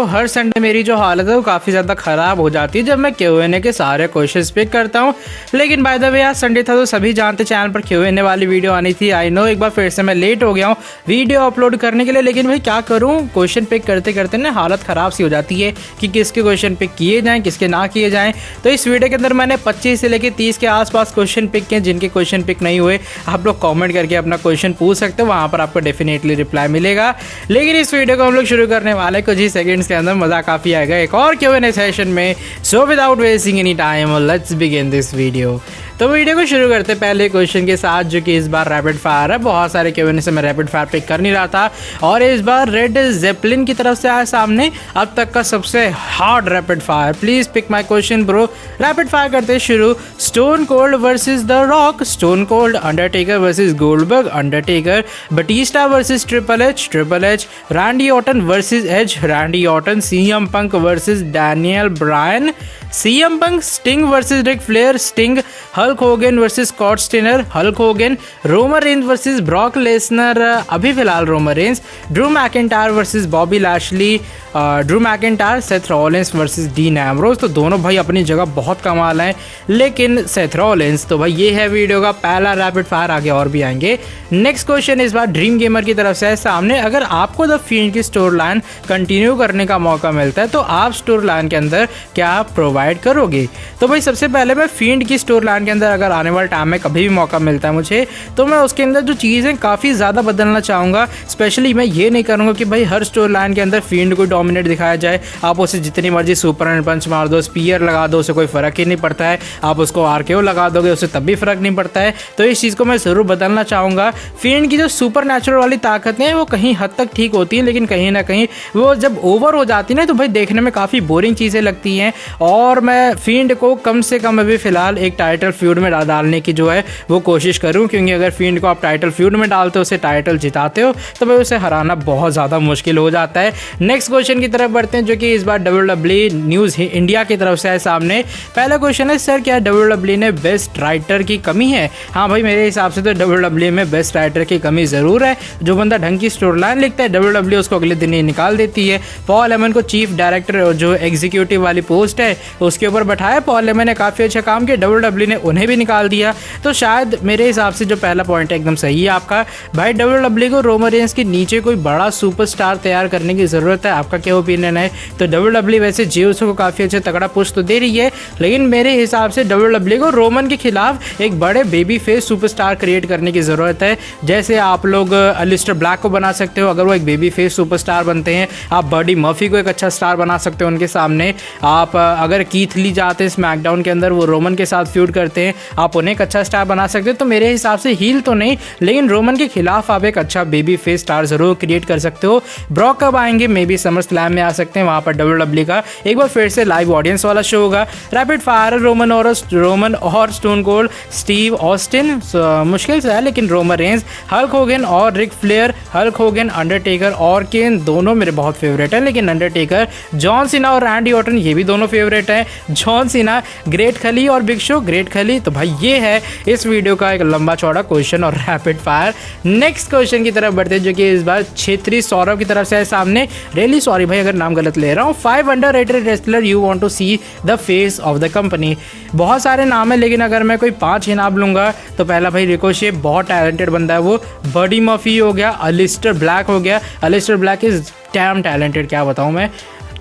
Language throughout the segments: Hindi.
हर संडे मेरी जो हालत है वो काफ़ी ज़्यादा ख़राब हो जाती है जब मैं Q&A के सारे क्वेश्चंस पिक करता हूँ। लेकिन बाय द वे आज संडे था तो सभी जानते चैनल पर Q&A वाली वीडियो आनी थी। आई नो एक बार फिर से मैं लेट हो गया हूँ वीडियो अपलोड करने के लिए, लेकिन भाई क्या करूँ, क्वेश्चन पिक करते करते ना हालत ख़राब सी हो जाती है कि किसके क्वेश्चन पिक किए जाएँ किसके ना किए जाएँ। तो इस वीडियो के अंदर मैंने 25 से लेकर 30 के आसपास क्वेश्चन पिक किए। जिनके क्वेश्चन पिक नहीं हुए आप लोग कॉमेंट करके अपना क्वेश्चन पूछ सकते हो, वहाँ पर आपको डेफिनेटली रिप्लाई मिलेगा। लेकिन इस वीडियो को हम लोग शुरू करने वाले कुछ ही सेकंड्स के अंदर, मज़ा काफ़ी आएगा एक और Q&A सेशन में। So without wasting any time let's begin this video. तो वीडियो को शुरू करते पहले क्वेश्चन के साथ, जो कि इस बार रैपिड फायर है। बहुत सारे Q&A से मैं रैपिड फायर पिक कर नहीं रहा था और इस बार रेड जेपलिन की तरफ से आया सामने अब तक का सबसे hard rapid fire. Please pick my question bro. Rapid fire करते शुरू। Stone Cold versus the Rock, Stone Cold. Undertaker versus Goldberg, Undertaker. Batista versus Triple H, Randy Orton versus Edge, Randy Orton. CM Punk versus Daniel Bryan, CM Punk. Sting versus Ric Flair, Sting. Hulk Hogan versus Scott Steiner, Hulk Hogan. Roman Reigns versus Brock Lesnar, अभी फिलहाल Roman Reigns. Drew McIntyre versus Bobby Lashley, Drew McIntyre. Seth Rollins versus dean Ambrose. तो दोनों भाई अपनी जगह बहुत कमाल हैं, लेकिन सेथ रॉलिंस। तो भाई ये है वीडियो का पहला रैपिड फायर, आगे और भी आएंगे। नेक्स्ट क्वेश्चन इस बार ड्रीम गेमर की तरफ से है सामने। अगर आपको द फील्ड की स्टोर लाइन कंटिन्यू करने का मौका मिलता है तो आप स्टोर लाइन के अंदर क्या प्रोवाइड करोगे? तो भाई सबसे पहले मैं फील्ड की स्टोर लाइन के अंदर अगर आने वाले टाइम में कभी भी मौका मिलता है मुझे, तो मैं उसके अंदर जो चीज़ें काफ़ी ज़्यादा बदलना चाहूँगा। स्पेशली मैं ये नहीं करूँगा कि भाई हर स्टोर लाइन के अंदर फील्ड को डोमिनेट दिखाया जाए। आप उसे जितनी मर्जी सुपर एंड पंच मार दो, स्पीयर लगा दो, उसे कोई फ़र्क ही नहीं पड़ता है। आप उसको आरकेओ लगा दोगे, उसे तब भी फ़र्क नहीं पड़ता है। तो इस चीज़ को मैं ज़रूर बदलना चाहूँगा। फील्ड की जो सुपर नेचुरल वाली ताकतें हैं वो कहीं हद तक ठीक होती हैं, लेकिन कहीं ना कहीं वो जब ओवर हो जाती है ना तो भाई देखने में काफ़ी बोरिंग चीज़ें लगती हैं। और मैं फील्ड को कम से कम अभी फ़िलहाल एक टाइटल फ्यूड में डालने की जो है वो कोशिश करूं, क्योंकि अगर फील्ड को आप टाइटल फ्यूड में डालते हो, उसे टाइटल जिताते हो, तो भाई उसे हराना बहुत ज़्यादा मुश्किल हो जाता है। नेक्स्ट क्वेश्चन की तरफ बढ़ते हैं, जो कि इस बार WWE न्यूज़ इंडिया की तरफ से है सामने। पहला क्वेश्चन है, सर क्या WWE ने बेस्ट राइटर की कमी है? हाँ भाई, मेरे हिसाब से तो WWE में बेस्ट राइटर की कमी ज़रूर है। जो बंदा ढंग की स्टोरी लाइन लिखता है WWE उसको अगले दिन ही निकाल देती है। पॉल हेमन को चीफ डायरेक्टर जो एग्जीक्यूटिव वाली पोस्ट है उसके ऊपर बैठाया। पॉल हेमन ने काफ़ी अच्छा काम किया, WWE ने उन्हें भी निकाल दिया। तो शायद मेरे हिसाब से जो पहला पॉइंट है एकदम सही है आपका। भाई WWE को रोमन रेंज के नीचे कोई बड़ा सुपरस्टार तैयार करने की ज़रूरत है। आपका क्या ओपिनियन है? तो WWE वैसे जेउस को काफ़ी अच्छा तगड़ा पुश तो दे रही है, लेकिन मेरे हिसाब से WWE को रोमन के खिलाफ एक बड़े बेबी फेस सुपरस्टार क्रिएट करने की ज़रूरत है। जैसे आप लोग अलिस्टर ब्लैक को बना सकते हो, अगर वो एक बेबी फेस सुपरस्टार बनते हैं। आप बडी मर्फी को एक अच्छा स्टार बना सकते हो उनके सामने। आप अगर कीथ ली जाते हैं स्मैकडाउन के अंदर, वो रोमन के साथ फ्यूड करते हैं, आप उन्हें एक अच्छा स्टार बना सकते हैं। तो मेरे हिसाब से हील तो नहीं, लेकिन रोमन के खिलाफ आप एक अच्छा बेबी फेस स्टार जरूर क्रिएट कर सकते हो। ब्रॉक कब आएंगे? मे बी समर स्लैम में आ सकते हैं। वहाँ पर WWE का एक बार फिर से लाइव ऑडियंस वाला शो होगा। रैपिड फायर रोमन और स्टोन कोल्ड, स्टीव ऑस्टिन मुश्किल से है, लेकिन रोमन रेंज, हल्क होगन और Ric Flair. Hulk Hogan, Undertaker और केन दोनों मेरे बहुत फेवरेट हैं, लेकिन अंडरटेकर, जॉन सीना और रैंडी ऑर्टन ये भी दोनों फेवरेट हैं। जॉन सीना, ग्रेट खली और बिग शो, ग्रेट खली। तो भाई ये है इस वीडियो का एक लंबा चौड़ा क्वेश्चन और रैपिड फायर। नेक्स्ट क्वेश्चन की तरफ बढ़ते हैं, जो कि इस बार क्षेत्रीय सौरभ की तरफ से है सामने। रियली सॉरी भाई अगर नाम गलत ले रहा हूँ। 5 underrated wrestler you want to see the face of the company. बहुत सारे नाम है, लेकिन अगर मैं कोई 5 ही नाम लूँगा तो पहला भाई रिकोशे, बहुत टैलेंटेड बंदा है वो। बडी मर्फी हो गया, अलिस्टर ब्लैक हो गया, अलिस्टर ब्लैक इज डैम टैलेंटेड, क्या बताऊँ मैं।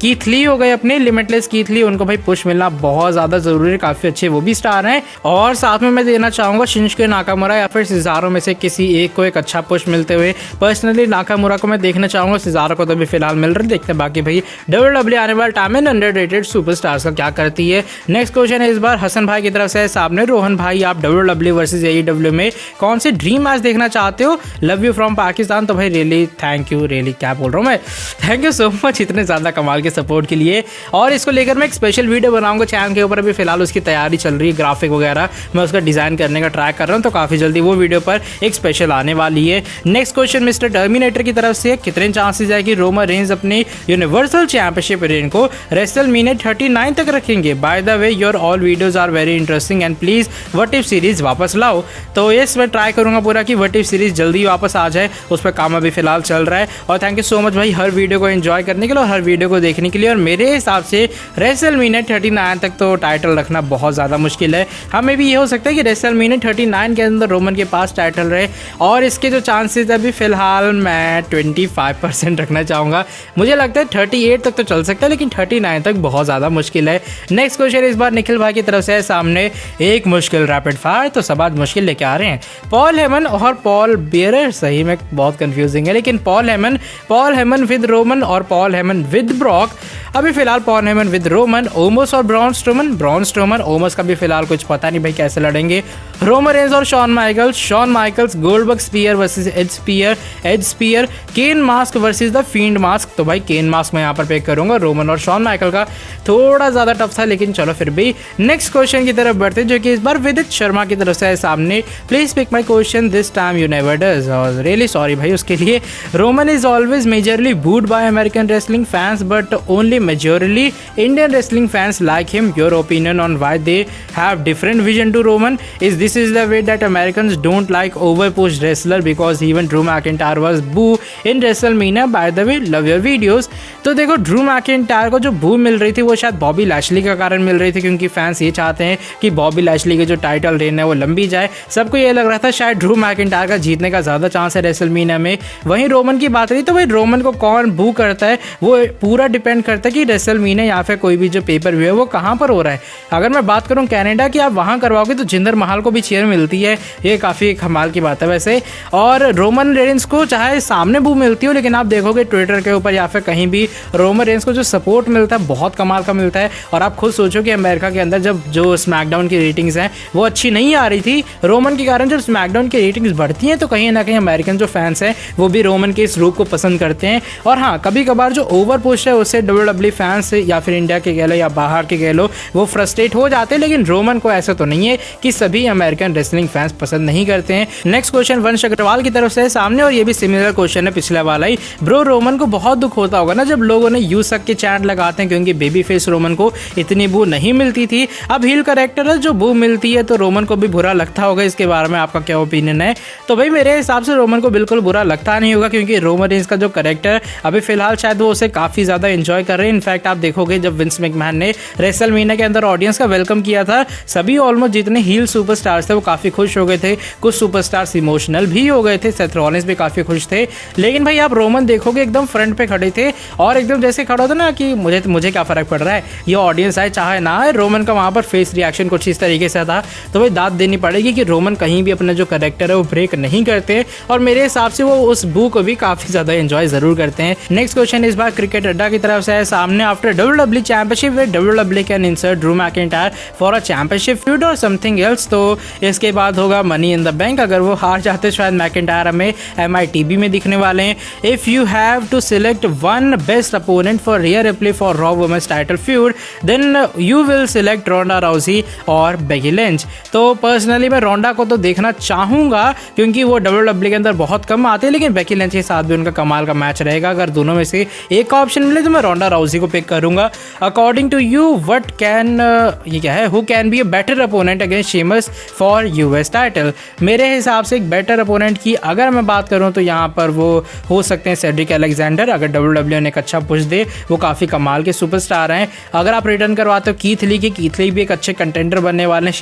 कीथ ली हो गए अपने, लिमिटलेस कीथ ली, उनको भाई पुश मिलना बहुत ज़्यादा ज़रूरी है, काफ़ी अच्छे वो भी स्टार हैं। और साथ में मैं देना चाहूँगा शिंजुके नाकामुरा या फिर सिज़ारो में से किसी एक को एक अच्छा पुश मिलते हुए। पर्सनली नाकामुरा को मैं देखना चाहूँगा, सिज़ारो को तो अभी फिलहाल मिल रहे, देखते हैं बाकी भाई WWE आने वाले टाइम में अंडररेटेड सुपरस्टार्स का क्या करती है। नेक्स्ट क्वेश्चन है इस बार हसन भाई की तरफ से है सामने। रोहन भाई, आप WWE वर्सेज AEW में कौन से ड्रीम मैच देखना चाहते हो? Love you from Pakistan. तो भाई रियली थैंक यू, रियली क्या बोल रहा हूँ मैं, थैंक यू सो मच इतने ज़्यादा कमाल के सपोर्ट के लिए। और इसको लेकर मैं एक स्पेशल वीडियो बनाऊंगा चैनल के ऊपर, अभी फिलहाल उसकी तैयारी चल रही है, ग्राफिक वगैरह मैं उसका डिजाइन करने का ट्राई कर रहा हूं, तो काफी जल्दी वो वीडियो पर एक स्पेशल आने वाली है। नेक्स्ट क्वेश्चन मिस्टर टर्मिनेटर की तरफ से, कितने चांसेस है कि रोमन रेंज अपनी यूनिवर्सल चैंपियनशिप रेन को रेसलमेनिया 39 तक रखेंगे? By the way your all videos are very interesting and please what if series वापस लाओ। तो यस मैं ट्राई करूंगा पूरा कि व्हाट इफ सीरीज जल्दी वापस आ जाए, उस पर काम अभी फिलहाल चल रहा है। और थैंक यू सो मच भाई हर वीडियो को एंजॉय करने के लिए और हर वीडियो को देखने देखने के लिए। और मेरे हिसाब से रेसलमेनिया 39 तक तो टाइटल रखना बहुत ज़्यादा मुश्किल है। हमें भी ये हो सकता है कि रेसलमेनिया 39 के अंदर रोमन के पास टाइटल रहे, और इसके जो चांसेस अभी फ़िलहाल मैं 25% रखना चाहूँगा। मुझे लगता है 38 तक तो चल सकता है, लेकिन 39 तक बहुत ज़्यादा मुश्किल है। नेक्स्ट क्वेश्चन इस बार निखिल भाई की तरफ से है सामने, एक मुश्किल रैपिड फायर। तो सब आज मुश्किल लेके आ रहे हैं। पॉल हेमन और पॉल बियरर, सही में बहुत कंफ्यूजिंग है, लेकिन पॉल हेमन विद रोमन और पॉल हेमन विद ब्रॉक। अभी फिलहाल Paul Heyman with Roman, Omos और ब्रॉन स्ट्रोमन, ओमोस का भी फिलहाल कुछ पता नहीं भाई कैसे लड़ेंगे। रोमन रेंज और Shawn Michaels, Goldberg spear versus Edge spear, Kane mask versus the Fiend mask. तो भाई केन मास्क मैं यहाँ पर पिक करूंगा। रोमन और शॉन माइकल का थोड़ा ज़्यादा टफ था, लेकिन चलो फिर भी। नेक्स्ट क्वेश्चन की तरफ बढ़ते जो कि इस बार विदित शर्मा की तरफ से है सामने। Please pick my question this time you never does, और रियली सॉरी भाई उसके लिए। Roman is always majorly booed by American wrestling fans but only majorly Indian wrestling fans like him. Your opinion on why they have different vision to Roman? Is this is the way that Americans don't like overpushed wrestler because even Drew McIntyre was boo in WrestleMania? By the way, love your videos। तो देखो ड्रू मैकिंटायर को जो बू मिल रही थी वो शायद बॉबी लैशली के कारण मिल रही थी, क्योंकि फैंस ये चाहते हैं कि बॉबी लैशली के जो टाइटल रेन है वो लंबी जाए। सबको ये लग रहा था शायद ड्रू मैकिंटायर का जीतने का ज़्यादा चांस है रेसलमीनिया में। वहीं रोमन की बात रही तो भाई रोमन को कौन बू करता है वो पूरा डिपेंड करता है कि रेसलमीनिया या फिर कोई भी जो पेपर व्यू है वो कहाँ पर हो रहा है। अगर मैं बात करूँ कनाडा की, आप वहाँ करवाओगे तो जिंदर महल को भी चेयर मिलती है, ये काफ़ी कमाल की बात है वैसे। और रोमन रेंस को चाहे सामने बू मिलती हो, लेकिन आप देखोगे ट्विटर के ऊपर या फिर कहीं भी रोमन रेंस को जो सपोर्ट मिलता है बहुत कमाल का मिलता है। और आप खुद सोचो कि अमेरिका के अंदर जब जो स्मैकडाउन की रेटिंग्स हैं वो अच्छी नहीं आ रही थी रोमन के कारण, जब स्मैकडाउन की रेटिंग्स बढ़ती हैं तो कहीं ना कहीं अमेरिकन जो फैंस हैं वो भी रोमन के इस रूप को पसंद करते हैं। और हाँ, कभी कभार जो ओवर पुश है उससे WWE फैंस या फिर इंडिया के कह लो या बाहर के कह लो वो फ्रस्ट्रेट हो जाते हैं, लेकिन रोमन को ऐसा तो नहीं है कि सभी अमेरिकन रेसलिंग फैंस पसंद नहीं करते हैं। नेक्स्ट क्वेश्चन वंश अग्रवाल की तरफ से है सामने, और ये भी सिमिलर क्वेश्चन है पिछले वाला ही। ब्रो, रोमन को बहुत दुख होता होगा ना जब लोगों ने यूसक के चैंट लगाते हैं, क्योंकि बेबी फेस रोमन को इतनी बू नहीं मिलती थी। अब हील कैरेक्टर है जो बू मिलती है तो रोमन को भी बुरा लगता होगा। इसके बारे में आपका क्या ओपिनियन है? तो भाई मेरे हिसाब से रोमन को बिल्कुल बुरा लगता नहीं होगा, क्योंकि रोमन रेंस का जो कैरेक्टर अभी फिलहाल शायद वो उसे काफी ज्यादा एंजॉय कर रहे हैं। इनफैक्ट आप देखोगे जब विंस मैकमैन ने रेसलमेनिया के अंदर ऑडियंस का वेलकम किया था, सभी ऑलमोस्ट जितने हील सुपरस्टार्स थे वो काफी खुश हो गए थे। कुछ सुपरस्टार्स इमोशनल भी हो गए थे, सेथ रॉलिंस भी काफी खुश थे। लेकिन भाई आप रोमन देखोगे एकदम फ्रंट पे खड़े थे और एकदम जैसे खड़ा होता ना कि मुझे क्या फर्क पड़ रहा है, ये ऑडियंस आए चाहे ना आए। रोमन का वहां पर फेस रिएक्शन कुछ इस तरीके से था। तो भाई दाद देनी पड़ेगी कि रोमन कहीं भी अपना जो कैरेक्टर है वो ब्रेक नहीं करते, और मेरे हिसाब से वो उस बू को भी काफी ज्यादा एंजॉय जरूर करते हैं। नेक्स्ट क्वेश्चन इस बार क्रिकेट अड्डा की तरफ से है सामने। आफ्टर WWE चैंपियनशिप वे WWE can insert Drew McIntyre for a championship feud और समथिंग एल्स। तो इसके बाद होगा मनी इन द बैंक। अगर वो हार जाते शायद मैकिंटायर हमें MITB में दिखने वाले हैं। If you have to select one best opponent for Rhea Ripley for Raw women's title feud then you will select Ronda Rousey और बेकी लिंच। तो पर्सनली मैं रोंडा को तो देखना चाहूंगा क्योंकि वो WWE के अंदर बहुत कम आते हैं, लेकिन बेकी लिंच के साथ भी उनका कमाल का मैच रहेगा। अगर दोनों में से एक का ऑप्शन मिले तो मैं रोंडा राउजी को पिक करूंगा। According to you what can ये क्या है, who can be a better opponent against Sheamus for US title? मेरे हिसाब से एक बेटर अपोनेंट की अगर मैं बात करूं तो यहाँ पर वो हो सकते हैं सेड्रिक अलेक्जेंडर। अगर WWE ने एक अच्छा पुश दे, वो काफ़ी कमाल के सुपरस्टार हैं। अगर आप रिटर्न करवाते हो कीथ ली भी एक अच्छे कंटेंडर बनने वाले हैं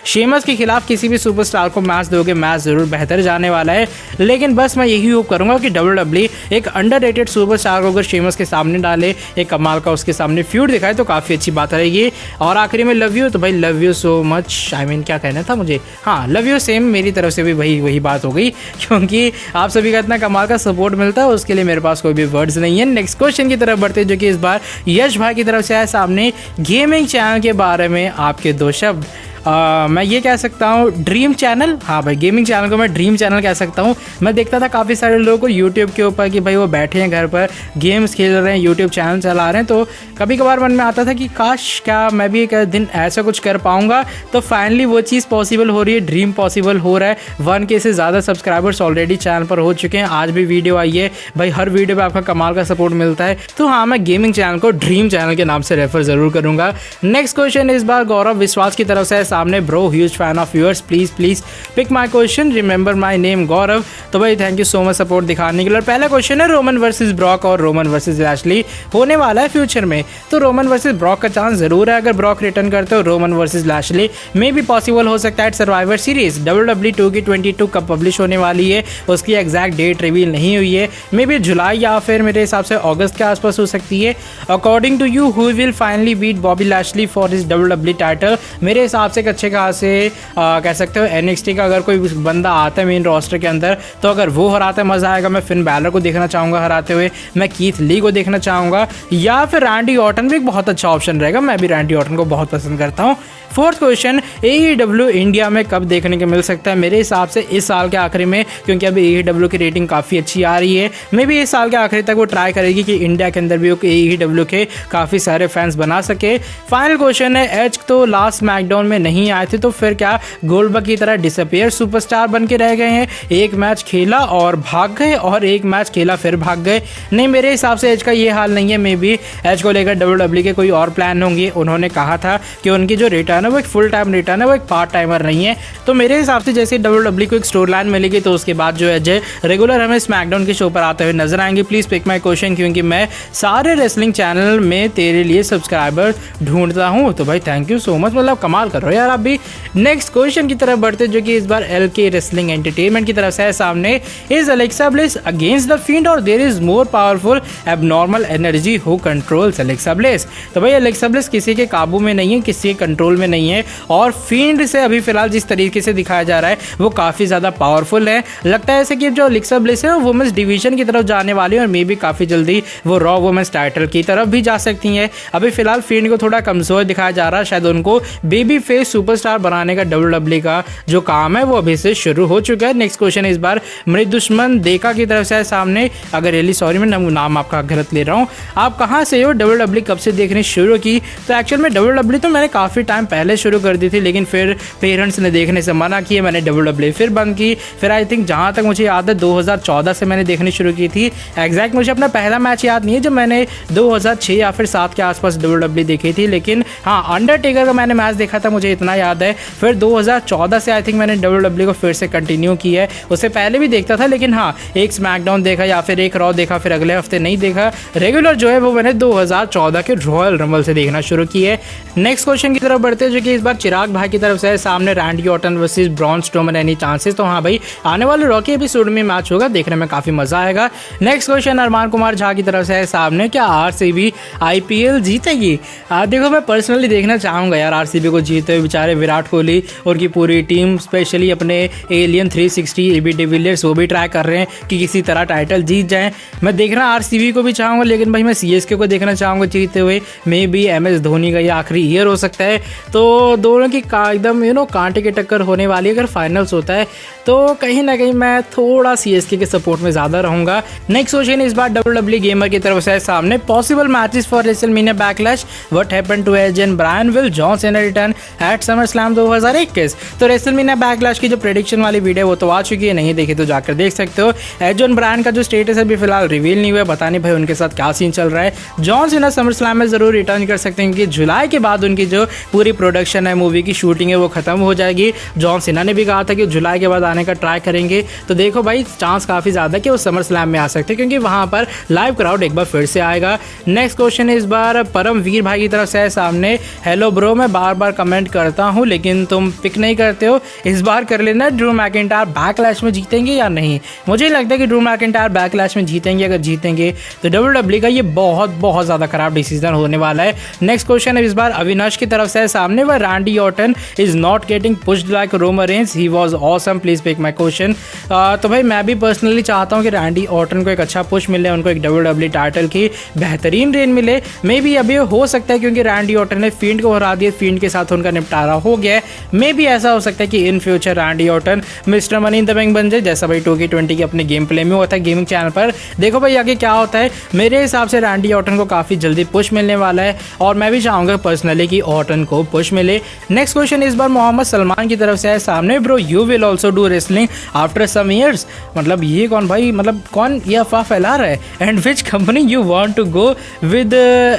शेमस के खिलाफ किसी भी सुपरस्टार को मैच दोगे, मैच जरूर बेहतर जाने वाला है। लेकिन बस मैं यही होप करूंगा कि WWE एक अंडररेटेड सुपरस्टार को अगर शेमस के सामने डाले, एक कमाल का उसके सामने फ्यूड दिखाए तो काफ़ी अच्छी बात रहेगी। और आखिरी में लव यू, तो भाई लव यू सो मच, क्या कहना था मुझे, हाँ लव यू सेम मेरी तरफ से भी वही बात हो गई, क्योंकि आप सभी का इतना कमाल का सपोर्ट मिलता है उसके लिए मेरे पास कोई भी वर्ड्स नहीं है। नेक्स्ट क्वेश्चन की तरफ बढ़ते जो कि इस बार यश भाई की तरफ से आया सामने। गेमिंग चैनल के बारे में आपके दो शब्द। मैं ये कह सकता हूँ ड्रीम चैनल, हाँ भाई गेमिंग चैनल को मैं ड्रीम चैनल कह सकता हूँ। मैं देखता था काफ़ी सारे लोगों को यूट्यूब के ऊपर कि भाई वो बैठे हैं घर पर गेम्स खेल रहे हैं, यूट्यूब चैनल चला रहे हैं, तो कभी कभार मन में आता था कि काश क्या मैं भी एक दिन ऐसा कुछ कर पाऊँगा। तो फाइनली वो चीज़ पॉसिबल हो रही है, ड्रीम पॉसिबल हो रहा है। 1K से ज़्यादा सब्सक्राइबर्स ऑलरेडी चैनल पर हो चुके हैं, आज भी वीडियो आई है भाई, हर वीडियो पर आपका कमाल का सपोर्ट मिलता है। तो हाँ, मैं गेमिंग चैनल को ड्रीम चैनल के नाम से रेफर ज़रूर करूँगा। नेक्स्ट क्वेश्चन इस बार गौरव विश्वास की तरफ से सामने bro huge fan of yours, please pick my question, remember my name Gaurav. तो भाई thank you so much support दिखाने के लिए। पहला क्वेश्चन है रोमन वर्सेस ब्रॉक और रोमन वर्सेस लैशली होने वाला है फ्यूचर में, तो रोमन वर्सेस ब्रॉक का चांस जरूर है। अगर ब्रॉक रिटर्न करते हो रोमन वर्सेस लैशली मे भी पॉसिबल हो सकता है। सर्वाइवर सीरीज WWE 2K22 कब पब्लिश होने वाली है उसकी एग्जैक्ट डेट रिवील नहीं हुई है, मे बी जुलाई या फिर मेरे हिसाब से अगस्त के आसपास हो सकती है। According to you who will finally beat Bobby Lashley for his WWE title, मेरे हिसाब से एक अच्छे खासे कह सकते हो NXT का अगर कोई बंदा आता है मेन रोस्टर के अंदर, तो अगर वो हराता है मजा आएगा। मैं फिन बैलर को देखना चाहूँगा हराते हुए, मैं कीथ ली को देखना चाहूँगा, या फिर रैंडी ऑर्टन भी एक बहुत अच्छा ऑप्शन रहेगा। मैं भी रैंडी ऑर्टन को बहुत पसंद करता हूँ। फोर्थ क्वेश्चन, AEW इंडिया में कब देखने को मिल सकता है? मेरे हिसाब से इस साल के आखिरी में, क्योंकि अभी AEW की रेटिंग काफ़ी अच्छी आ रही है। मे भी इस साल के आखिरी तक वो ट्राई करेगी कि इंडिया के अंदर भी AEW के काफ़ी सारे फैंस बना सके। फाइनल क्वेश्चन है, एज तो लास्ट स्मैकडाउन में नहीं आए थे, तो फिर क्या गोल्डबर्ग की तरह डिसअपियर सुपरस्टार बन के रह गए हैं? एक मैच खेला और भाग गए और एक मैच खेला फिर भाग गए। नहीं, मेरे हिसाब से एज का ये हाल नहीं है। मे बी एज को लेकर WWE के कोई और प्लान होंगे। उन्होंने कहा था कि उनकी जो रिटर्न है वो एक फुल टाइम रिटर्न है, वो एक पार्ट टाइमर नहीं है। तो मेरे हिसाब से जैसे WWE को एक स्टोरी लाइन मिलेगी तो उसके बाद जो है रेगुलर हमें स्मैकडाउन के शो पर आते हुए नजर आएंगे। प्लीज पिक माय क्वेश्चन, क्योंकि मैं सारे रेसलिंग चैनल में तेरे लिए सब्सक्राइबर ढूंढता हूँ। तो भाई थैंक यू सो मच, मतलब कमाल कर रहे हो यार आप भी। नेक्स्ट क्वेश्चन की तरफ बढ़ते, जो कि इस बार LK रेसलिंग एंटरटेनमेंट की तरफ से है सामने। Is Alexa Bliss against the field और there is more powerful abnormal energy who controls Alexa Bliss? तो भाई अलेक्सा ब्लिस किसी के काबू में नहीं है, किसी के कंट्रोल में नहीं है, और फील्ड से अभी फिलहाल जिस तरीके से दिखाया जा रहा है वो काफ़ी ज़्यादा पावरफुल है। लगता है ऐसे कि जो अलेक्सा ब्लिस है वो वुमेंस डिवीजन की तरफ जाने वाली है और मे भी काफ़ी जल्दी वो रॉ वुमेंस टाइटल की तरफ भी जा सकती हैं। अभी फिलहाल फील्ड को थोड़ा कमज़ोर दिखाया जा रहा है, शायद उनको बेबी फेस सुपरस्टार बनाने का WWE का जो काम है वो अभी से शुरू हो चुका है। नेक्स्ट क्वेश्चन इस बार मृत दुश्मन देखा की तरफ से है सामने। अगर रियली सॉरी मैं नाम आपका गलत ले रहा हूँ। आप कहाँ से हो? WWE कब से देखने शुरू की? तो एक्चुअल में WWE तो मैंने काफ़ी टाइम पहले शुरू कर दी थी, लेकिन फिर पेरेंट्स ने देखने से मना किया, मैंने WWE फिर बंद की। फिर आई थिंक जहाँ तक मुझे याद है 2014 से मैंने देखनी शुरू की थी। एग्जैक्ट मुझे अपना पहला मैच याद नहीं है जब मैंने 2006 या फिर 7 के आसपास WWE देखी थी, लेकिन हाँ अंडरटेकर का मैंने मैच देखा था, मुझे इतना याद है। फिर 2014 से आई थिंक मैंने WWE को फिर से कंटिन्यू किया है। उससे पहले भी देखता था, लेकिन हाँ एक स्मैकडाउन देखा या फिर एक रॉ देखा, फिर अगले हफ्ते नहीं देखा। रेगुलर जो है वो मैंने 2014 के रॉयल रंबल से देखना शुरू किया है। नेक्स्ट क्वेश्चन की तरफ बढ़ते हैं, जो कि इस बार चिराग भाई की तरफ से है सामने। Randy Orton versus Braun Strowman, any chances? तो हाँ भाई आने वाले रॉ के एपिसोड में मैच होगा, देखने में काफी मजा आएगा। नेक्स्ट क्वेश्चन अरमान कुमार झा की तरफ से है सामने। क्या RCB IPL जीतेगी? देखो मैं पर्सनली देखना चाहूंगा यार RCB को जीते हुए। बेचारे विराट कोहली और की पूरी टीम, स्पेशली अपने एलियन 360 AB डिविलियर्स, वो भी ट्राई कर रहे हैं कि किसी तरह टाइटल जीत जाए। मैं देखना RCB को भी चाहूंगा, लेकिन भाई मैं CSK को देखना चाहूंगा जीतते हुए। मे बी MS धोनी का ये आखिरी ईयर हो सकता है, तो दोनों की एकदम कांटे की टक्कर होने वाली है। अगर फाइनल्स होता है तो कहीं ना कहीं मैं थोड़ा CSK के सपोर्ट में ज़्यादा रहूंगा। नेक्स्ट क्वेश्चन इस बार WWE गेमर की तरफ से है सामने। Possible matches for WrestleMania Backlash, what happened to Edge and Bryan, will John Cena return at SummerSlam 2021? तो रेसलमेनिया बैकलैश की जो प्रेडिक्शन वाली वीडियो वो तो आ चुकी है, नहीं देखी तो जाकर देख सकते हो। एज एंड ब्रायन का जो स्टेटस है अभी फिलहाल रिवील नहीं हुआ, पता नहीं भाई उनके साथ क्या सीन चल रहा है। जॉन सीना समरस्लैम में जरूर रिटर्न कर सकते हैं, क्योंकि जुलाई के बाद उनकी जो पूरी प्रोडक्शन है, मूवी की शूटिंग है, वो खत्म हो जाएगी। जॉन सीना ने भी कहा था कि जुलाई के बाद आने का ट्राई करेंगे, तो देखो भाई चांस काफ़ी ज़्यादा कि वो समर स्लैम में आ सकते हैं, क्योंकि वहाँ पर लाइव क्राउड एक बार फिर से आएगा। नेक्स्ट क्वेश्चन इस बार परमवीर भाई की तरफ से है सामने। हेलो ब्रो, मैं बार बार कमेंट करता हूँ लेकिन तुम पिक नहीं करते हो, इस बार कर लेना। ड्रू मैकिंटायर बैकलैश में जीतेंगे या नहीं? मुझे लगता है कि ड्रू मैकिंटायर बैकलैश में जीतेंगे। अगर जीतेंगे तो WWE का ये बहुत ज़्यादा खराब डिसीजन होने वाला है। नेक्स्ट क्वेश्चन है इस बार अविनाश की तरफ से है सामने। वह Randy Orton is not getting pushed like Roman Reigns, he was awesome, please pick my question. तो भाई मैं भी पर्सनली चाहता हूँ कि रैंडी ऑर्टन को एक अच्छा पुश मिले, उनको एक WWE टाइटल की बेहतरीन रेन मिले। मे बी अभी हो सकता है क्योंकि रैंडी ऑर्टन ने फील्ड को हरा दिया, फील्ड के साथ उनका निपटारा हो गया है। मे बी ऐसा हो सकता है कि in future Randy Orton mister money in the bank बन जाए, जैसा भाई 2K20 के अपने गेम प्ले में हुआ था गेमिंग चैनल पर। देखो भाई आगे क्या होता है। मेरे हिसाब से रैंडी ऑर्टन को काफ़ी जल्दी पुश मिलने वाला है और मैं भी चाहूँगा पर्सनली कि ऑर्टन को पुश मिले। नेक्स्ट क्वेश्चन इस बार मोहम्मद सलमान की तरफ से है सामने। Bro you will also do wrestling after some years, मतलब ये कौन भाई, मतलब कौन ये अफवाह फैला रहा है? And which company you want to go with,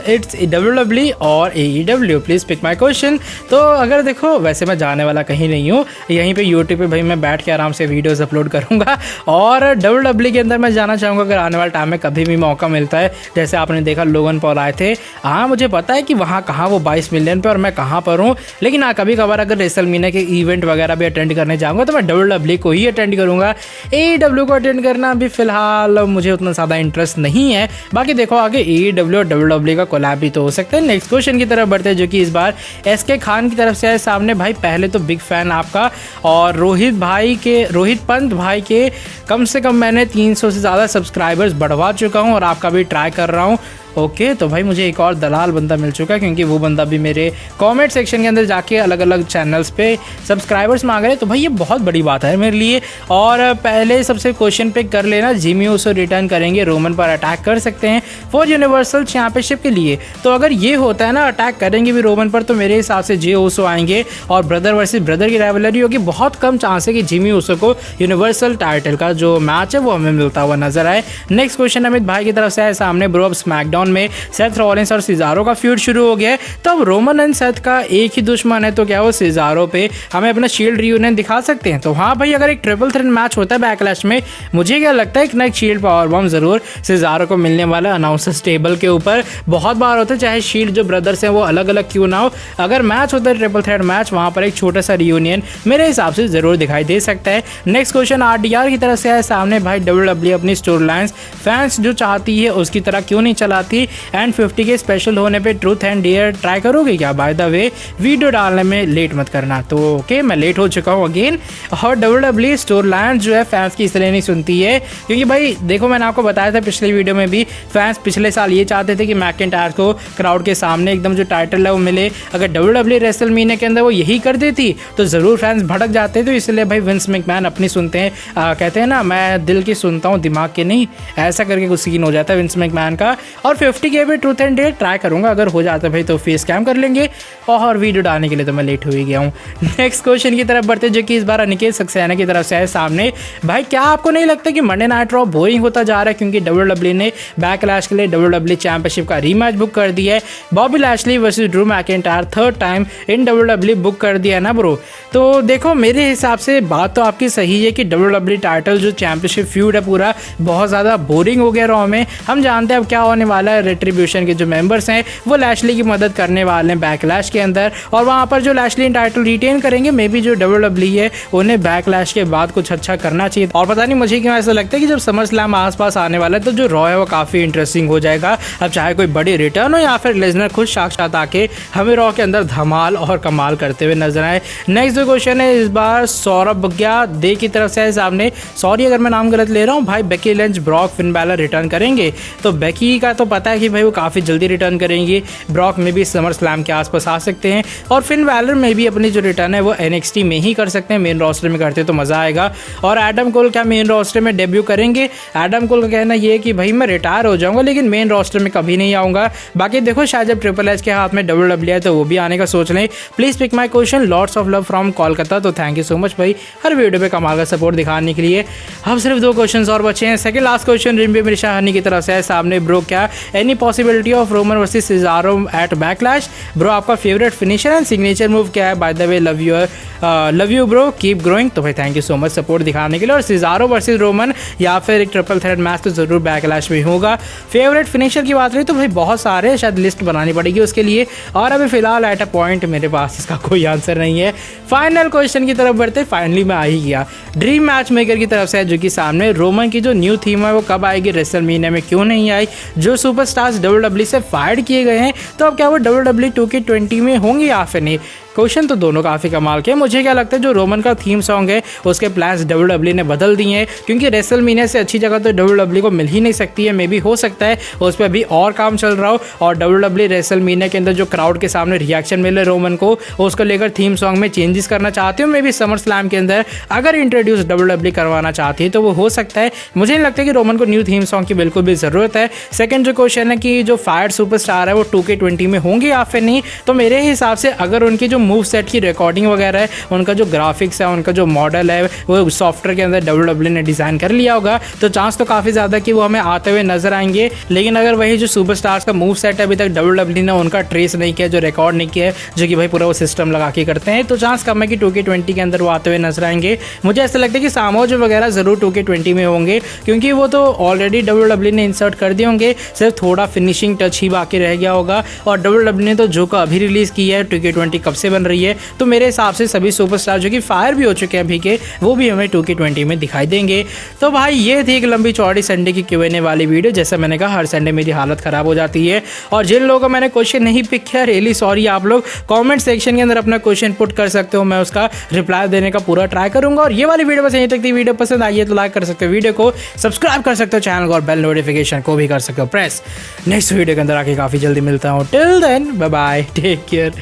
it's WWE और AEW? Please pick my question. तो अगर देखो वैसे मैं जाने वाला कहीं नहीं हूँ, यहीं पे यूट्यूब पे भाई मैं बैठ के आराम से वीडियोस अपलोड करूँगा। और WWE के अंदर मैं जाना चाहूँगा अगर आने वाले टाइम में कभी भी मौका मिलता है। जैसे आपने देखा लोगन पॉल आए थे, हाँ मुझे पता है कि वहाँ कहाँ वो 22 मिलियन पे और मैं कहाँ पर हूँ, लेकिन हाँ कभी कभार अगर रेसलमेनिया के इवेंट वगैरह भी अटेंड करने जाऊँगा तो मैं WWE को ही अटेंड करूँगा। AEW को अटेंड करना अभी फिलहाल मुझे उतना ज़्यादा इंटरेस्ट नहीं है। बाकी देखो आगे AEW और WWE का कोलैब भी तो हो सकता है। नेक्स्ट क्वेश्चन की तरफ बढ़ते हैं जो कि इस बार SK खान की तरफ से आए सामने। भाई पहले तो बिग फैन आपका, और रोहित पंत भाई के कम से कम मैंने 300 से ज़्यादा सब्सक्राइबर्स बढ़वा चुका हूँ और आपका भी ट्राई कर रहा हूँ। ओके तो भाई मुझे एक और दलाल बंदा मिल चुका है, क्योंकि वो बंदा भी मेरे कमेंट सेक्शन के अंदर जाके अलग अलग चैनल्स पे सब्सक्राइबर्स मांग रहे हैं। तो भाई ये बहुत बड़ी बात है मेरे लिए। और पहले सबसे क्वेश्चन पे कर लेना, जिमी ऊसो रिटर्न करेंगे, रोमन पर अटैक कर सकते हैं फॉर यूनिवर्सल चैंपियनशिप के लिए। तो अगर ये होता है ना अटैक करेंगे भी रोमन पर, तो मेरे हिसाब से जे ऊसो आएंगे और ब्रदर वर्सेस ब्रदर की राइवलरी होगी। बहुत कम चांस है कि जिमी ऊसो को यूनिवर्सल टाइटल का जो मैच है वो हमें मिलता हुआ नजर आए। नेक्स्ट क्वेश्चन अमित भाई की तरफ से आए सामने। ब्रो अब स्मैकडाउन में सेथ रॉलिंस और सिजारो का फ्यूड शुरू हो गया है, तो अब रोमन एंड सेथ का एक ही दुश्मन है, तो क्या वो सिजारो पे हमें अपना शील्ड रियूनियन दिखा सकते हैं? तो हाँ भाई अगर एक ट्रिपल थ्रेट मैच होता है बैकलैश में, मुझे क्या लगता है एक शील्ड पावर बॉम्ब जरूर सिजारो को मिलने वाला अनाउंसर्स टेबल के ऊपर। बहुत बार होता है चाहे शील्ड जो ब्रदर्स हैं वो अलग अलग क्यों ना हो, अगर मैच होता है ट्रिपल थ्रेट मैच, वहां पर एक छोटा सा रियूनियन मेरे हिसाब से जरूर दिखाई दे सकता है। नेक्स्ट क्वेश्चन RDR की तरफ से है सामने। भाई WWE अपनी स्टोरी लाइन्स फैंस जो चाहती है उसकी तरह क्यों नहीं चलाती, एंड 50 के स्पेशल होने पे ट्रूथ एंड डेयर ट्राई करोगे क्या? बाय द वे वीडियो डालने में लेट मत करना। तो ओके मैं लेट हो चुका हूँ अगेन। और WWE स्टोरी लाइन जो है फैंस की इसलिए नहीं सुनती है क्योंकि भाई देखो मैंने आपको बताया था पिछले वीडियो में भी, फैंस पिछले साल ये चाहते थे कि मैकिंटायर को क्राउड के सामने एकदम जो टाइटल है वो मिले। अगर WWE रेसलमेनिया के अंदर वो यही कर देती तो ज़रूर फैंस भड़क जाते। तो इसलिए भाई विंस मैकमैन अपनी सुनते हैं, कहते हैं ना मैं दिल की सुनता हूँ दिमाग के नहीं, ऐसा करके कुछ सीन हो जाता है विंस मैकमैन का। और 50 के भी ट्रूथ एंड डेयर ट्राई करूंगा, अगर हो जाता है भाई तो फेस कैम कर लेंगे। और वीडियो डालने के लिए तो मैं लेट हो ही गया हूँ। नेक्स्ट क्वेश्चन की तरफ बढ़ते जो कि इस बार अनिकेत सक्सेना की तरफ से है सामने। भाई क्या आपको नहीं लगता कि मंडे नाइट रॉ बोरिंग होता जा रहा है, क्योंकि WWE ने बैकलैश के लिए WWE चैंपियनशिप का रीमैच बुक कर दिया है। Bobby Lashley versus Drew McIntyre third time in WWE book कर दिया है ना ब्रो। तो देखो मेरे हिसाब से बात तो आपकी सही है कि WWE टाइटल जो चैंपियनशिप फ्यूड है पूरा बहुत ज़्यादा बोरिंग हो गया रॉ में। हम जानते हैं अब क्या होने वाला है, रेट्रीब्यूशन के जो मेंबर्स हैं वो लैशली की मदद करने वाले हैं बैकलैश के अंदर, और वहाँ पर जो लैशली टाइटल रिटेन करेंगे मे बी जो WWE है उन्हें बैकलैश के बाद कुछ अच्छा करना चाहिए। और पता नहीं मुझे क्यों ऐसा लगता है कि जब समर स्लैम आसपास आने वाला है तो जो रॉ है वो काफ़ी इंटरेस्टिंग हो जाएगा। अब चाहे कोई बड़ी रिटर्न हो या फिर लेजनर खुद साक्षात आके हमें रॉ के अंदर धमाल और कमाल करते हुए नजर आए। नेक्स्ट जो क्वेश्चन है इस बार सौरभ बग्या दे की तरफ से है सामने। सॉरी अगर मैं नाम गलत ले रहा हूँ भाई। Becky Lynch Brock Finn Balor return करेंगे, तो बेकी का तो पता है कि भाई वो काफ़ी जल्दी रिटर्न करेंगे। ब्रॉक में भी समर स्लैम के आसपास आ सकते हैं, और फिन बैलर में भी अपनी जो रिटर्न है वो NXT में ही कर सकते हैं, मेन रोस्टर में करते तो मज़ा आएगा। और एडम कोल क्या मेन रोस्टर में डेब्यू करेंगे? एडम कोल का कहना ये है कि भाई मैं रिटायर हो जाऊंगा लेकिन मेन रोस्टर में कभी नहीं आऊँगा। बाकी देखो शायद जब ट्रिपल एच के हाथ में WWE है तो वो भी आने का सोच लें। Please pick my question, lots of love from Kolkata. तो थैंक यू सो मच भाई हर वीडियो पे कमाल का सपोर्ट दिखाने के लिए। अब सिर्फ 2 क्वेश्चन और बचे हैं। सेकंड लास्ट क्वेश्चन रिम्बी मिर्शा हनी की तरफ से है सामने। ब्रो क्या any possibility of Roman versus Cesaro at Backlash? Bro आपका favourite finisher and signature move क्या है? By the way love you bro, keep growing. तो भाई thank you so much support दिखाने के लिए। और सिजारो वर्सेस रोमन या फिर एक ट्रिपल थ्रेट मैच तो जरूर बैकलैश में होगा। फेवरेट फिनिशर की बात रही तो भाई बहुत सारे, शायद लिस्ट बनानी पड़ेगी उसके लिए, और अभी फिलहाल एट अ पॉइंट मेरे पास इसका कोई आंसर नहीं है। फाइनल क्वेश्चन की तरफ बढ़ते, फाइनली मैं आ ही गया। ड्रीम मैच मेकर की तरफ से है जो कि सामने। रोमन की जो न्यू थीम है वो कब आएगी? रेसलमेनिया में क्यों नहीं आई? जो सुपरस्टार्स WWE से फायर किए गए हैं तो अब क्या वो WWE 2K20 में होंगे या फिर नहीं? क्वेश्चन तो दोनों काफ़ी कमाल के। मुझे क्या लगता है जो रोमन का थीम सॉन्ग है उसके प्लान्स WWE ने बदल दिए हैं, क्योंकि रेसलमेनिया से अच्छी जगह तो WWE को मिल ही नहीं सकती है। मे भी हो सकता है उस पर भी और काम चल रहा हो, और WWE रेसलमेनिया के अंदर जो क्राउड के सामने रिएक्शन मिले रोमन को, उसको लेकर थीम सॉन्ग में चेंजेस करना चाहती हूँ। मे भी समर स्लैम के अंदर अगर इंट्रोड्यूस WWE करवाना चाहती है तो वो हो सकता है। मुझे नहीं लगता कि रोमन को न्यू थीम सॉन्ग की बिल्कुल भी ज़रूरत है। सेकेंड जो क्वेश्चन है कि जो फायर सुपरस्टार है वो 2K20 में होंगे या फिर नहीं, तो मेरे हिसाब से अगर उनकी जो मूव सेट की रिकॉर्डिंग वगैरह है, उनका जो ग्राफिक्स है, उनका जो मॉडल है वो सॉफ्टवेयर के अंदर WWE ने डिज़ाइन कर लिया होगा, तो चांस तो काफ़ी ज़्यादा कि वो हमें आते हुए नजर आएंगे। लेकिन अगर वही जो सुपरस्टार्स का मूव सेट है अभी तक WWE ने उनका ट्रेस नहीं किया, जो रिकॉर्ड नहीं किया है, जो कि भाई पूरा वो सिस्टम लगा के करते हैं, तो चांस कम है कि 2K20 के अंदर वो आते हुए नजर आएंगे। मुझे ऐसा लगता है कि सामोज वगैरह ज़रूर 2K20 में होंगे, क्योंकि वो तो ऑलरेडी WWE ने इंसर्ट कर दिए होंगे, सिर्फ थोड़ा फिनिशिंग टच ही बाकी रह गया होगा। और WWE ने तो जो का अभी रिलीज़ किया है, 2K20 कब से बन रही है, तो मेरे हिसाब से सभी सुपरस्टार जो कि फायर भी हो चुके हैं अभी के, वो भी हमें 2K20 में दिखाई देंगे। तो भाई ये थी एक लंबी चौड़ी संडे की Q&A वाली वीडियो। जैसे मैंने कहा हर संडे मेरी हालत ख़राब हो जाती है, और जिन लोगों को मैंने क्वेश्चन नहीं पिक किया, रियली सॉरी। आप लोग कमेंट सेक्शन के अंदर अपना क्वेश्चन पुट कर सकते हो, मैं उसका रिप्लाई देने का पूरा ट्राई करूंगा। और ये वाली वीडियो बस यहीं तक थी। वीडियो पसंद आई है तो लाइक कर सकते हो, वीडियो को सब्सक्राइब कर सकते हो चैनल को, और बेल नोटिफिकेशन को भी कर सकते हो प्रेस। नेक्स्ट वीडियो के अंदर आके काफ़ी जल्दी मिलता हूँ। Till then bye bye, take care.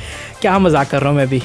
क्या मजाक कर रहा हूँ मैं भी।